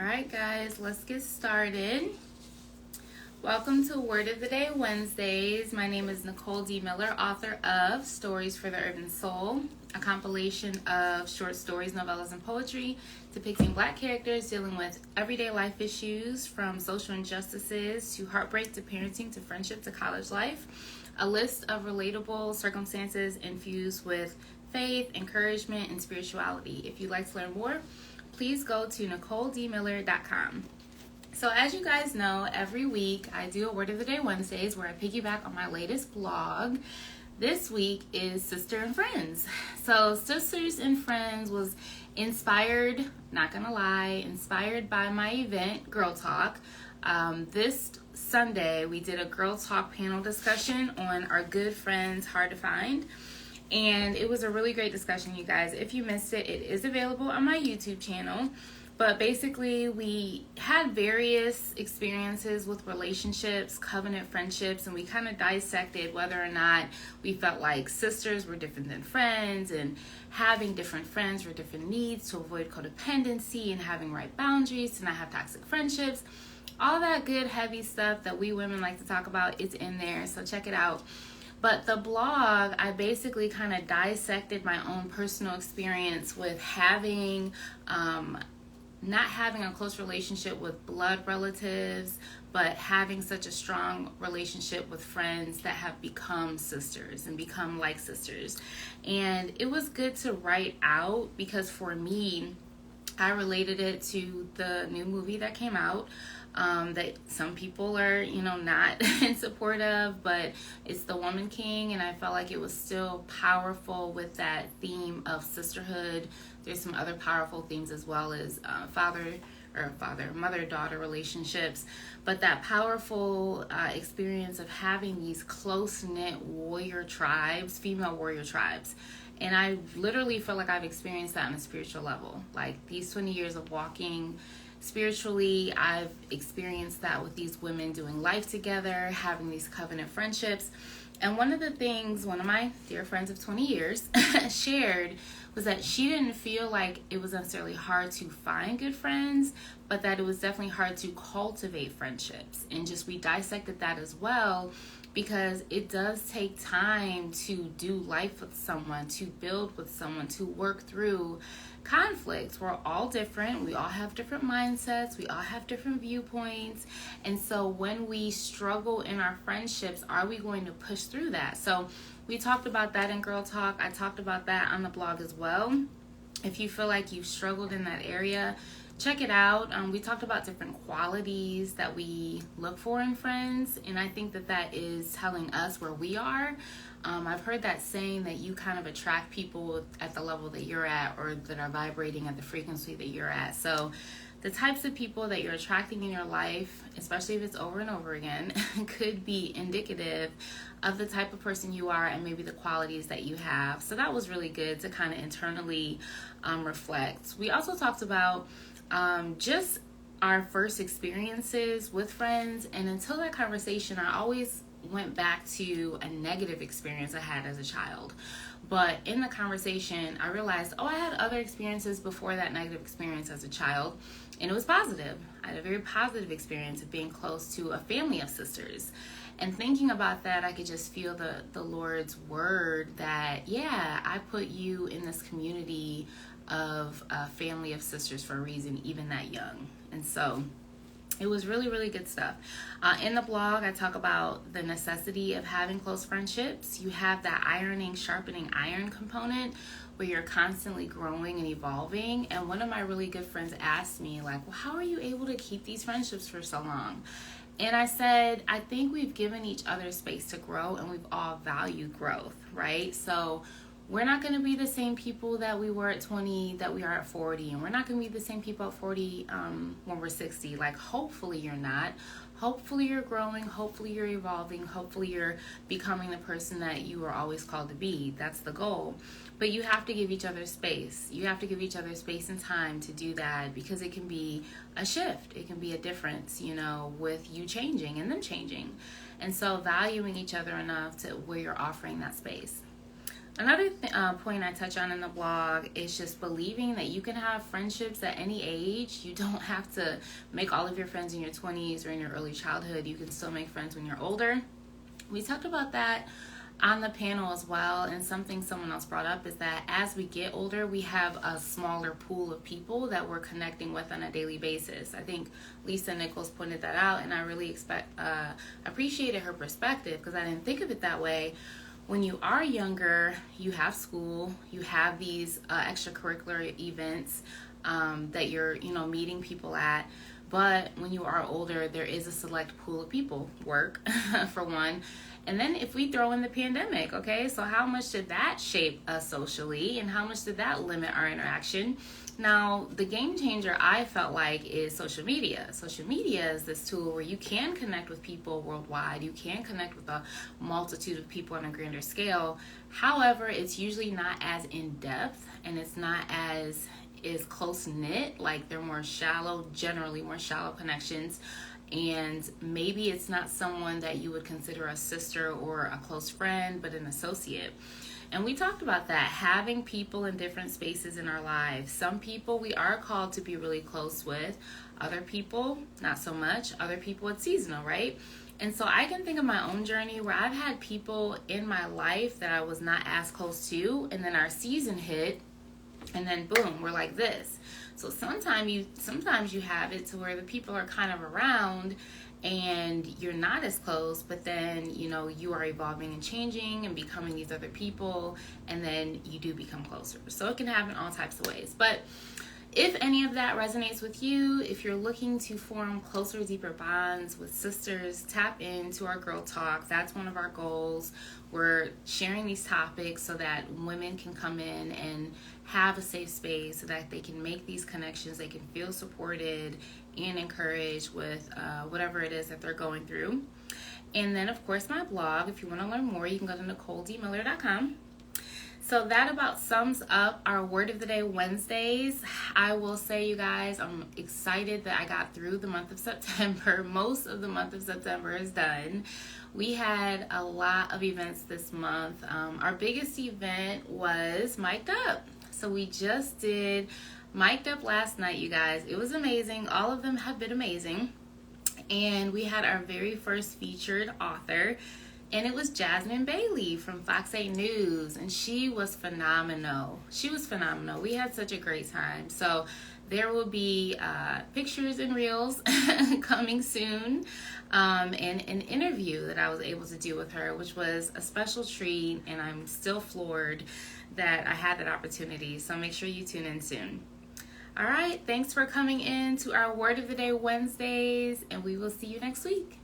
right, guys, let's get started. Welcome to Word of the Day Wednesdays. My name is Nicole D. Miller, author of Stories for the Urban Soul, a compilation of short stories, novellas, and poetry depicting Black characters dealing with everyday life issues, from social injustices to heartbreak to parenting to friendship to college life. A list of relatable circumstances infused with faith, encouragement, and spirituality. If you'd like to learn more, please go to NicoleDMiller.com. So as you guys know, every week I do a Word of the Day Wednesdays where I piggyback on my latest blog. This week is Sister and Friends. So Sisters and Friends was inspired, not gonna lie, inspired by my event, Girl Talk. This Sunday we did a Girl Talk panel discussion on Are Good Friends Hard to Find? And it was a really great discussion, you guys. If you missed it, it is available on my YouTube channel. But basically, we had various experiences with relationships, covenant friendships, and we kind of dissected whether or not we felt like sisters were different than friends, and having different friends for different needs to avoid codependency, and having right boundaries to not have toxic friendships. All that good, heavy stuff that we women like to talk about is in there, so check it out. But the blog, I basically kind of dissected my own personal experience with having, not having a close relationship with blood relatives, but having such a strong relationship with friends that have become sisters and become like sisters. And it was good to write out because for me, I related it to the new movie that came out. That some people are, not in support of, but it's The Woman King, and I felt like it was still powerful with that theme of sisterhood. There's some other powerful themes as well as mother-daughter relationships, but that powerful experience of having these close-knit warrior tribes, female warrior tribes. And I literally feel like I've experienced that on a spiritual level. Like these 20 years of walking spiritually, I've experienced that with these women doing life together, having these covenant friendships. And one of the things one of my dear friends of 20 years shared was that she didn't feel like it was necessarily hard to find good friends, but that it was definitely hard to cultivate friendships. And just we dissected that as well, because it does take time to do life with someone, to build with someone, to work through conflicts. We're all different. We all have different mindsets. We all have different viewpoints. And so when we struggle in our friendships, are we going to push through that? So we talked about that in Girl Talk. I talked about that on the blog as well. If you feel like you've struggled in that area, check it out. We talked about different qualities that we look for in friends, and I think that is telling us where we are. I've heard that saying that you kind of attract people at the level that you're at, or that are vibrating at the frequency that you're at. So the types of people that you're attracting in your life, especially if it's over and over again, could be indicative of the type of person you are and maybe the qualities that you have. So that was really good to kind of internally reflect. We also talked about just our first experiences with friends, and until that conversation, I always went back to a negative experience I had as a child. But in the conversation, I realized, I had other experiences before that negative experience as a child, and it was positive. I had a very positive experience of being close to a family of sisters. And thinking about that, I could just feel the Lord's word that, I put you in this community of a family of sisters for a reason, even that young. And so it was really, really good stuff. In the blog, I talk about the necessity of having close friendships. You have that ironing, sharpening iron component where you're constantly growing and evolving. And one of my really good friends asked me, well, how are you able to keep these friendships for so long? And I said, I think we've given each other space to grow, and we've all valued growth, right? So we're not going to be the same people that we were at 20 that we are at 40, and we're not going to be the same people at 40 when we're 60. Like, hopefully you're not. Hopefully you're growing. Hopefully you're evolving. Hopefully you're becoming the person that you were always called to be. That's the goal. But you have to give each other space. You have to give each other space and time to do that, because it can be a shift. It can be a difference, with you changing and them changing. And so valuing each other enough to where you're offering that space. Another point I touch on in the blog is just believing that you can have friendships at any age. You don't have to make all of your friends in your 20s or in your early childhood. You can still make friends when you're older. We talked about that on the panel as well, and something someone else brought up is that as we get older, we have a smaller pool of people that we're connecting with on a daily basis. I think Lisa Nichols pointed that out, and I really appreciated her perspective because I didn't think of it that way. When you are younger, you have school, you have these extracurricular events that you're, meeting people at. But when you are older, there is a select pool of people, work for one. And then if we throw in the pandemic, okay, so how much did that shape us socially and how much did that limit our interaction? Now, the game changer I felt like is social media. Social media is this tool where you can connect with people worldwide. You can connect with a multitude of people on a grander scale. However, it's usually not as in-depth and it's not as is close knit, like they're more shallow, generally more shallow connections, and maybe it's not someone that you would consider a sister or a close friend, but an associate. And we talked about that, having people in different spaces in our lives. Some people we are called to be really close with, other people not so much, other people it's seasonal, right? And so I can think of my own journey where I've had people in my life that I was not as close to, and then our season hit, and then boom, we're like this. So sometimes you have it to where the people are kind of around and you're not as close, but then you are evolving and changing and becoming these other people, and then you do become closer. So it can happen all types of ways. But if any of that resonates with you, if you're looking to form closer, deeper bonds with sisters, tap into our Girl Talk. That's one of our goals. We're sharing these topics so that women can come in and have a safe space so that they can make these connections, they can feel supported and encouraged with whatever it is that they're going through. And then, of course, my blog. If you want to learn more, you can go to NicoleDMiller.com. So that about sums up our Word of the Day Wednesdays. I will say, you guys, I'm excited that I got through the month of September. Most of the month of September is done. We had a lot of events this month. Our biggest event was Mic'd Up. So we just did Mic'd Up last night, you guys. It was amazing. All of them have been amazing. And we had our very first featured author, and it was Jasmine Bailey from Fox 8 News, and she was phenomenal. We had such a great time. So there will be pictures and reels coming soon, and an interview that I was able to do with her, which was a special treat, and I'm still floored that I had that opportunity. So make sure you tune in soon. All right, thanks for coming in to our Word of the Day Wednesdays, and we will see you next week.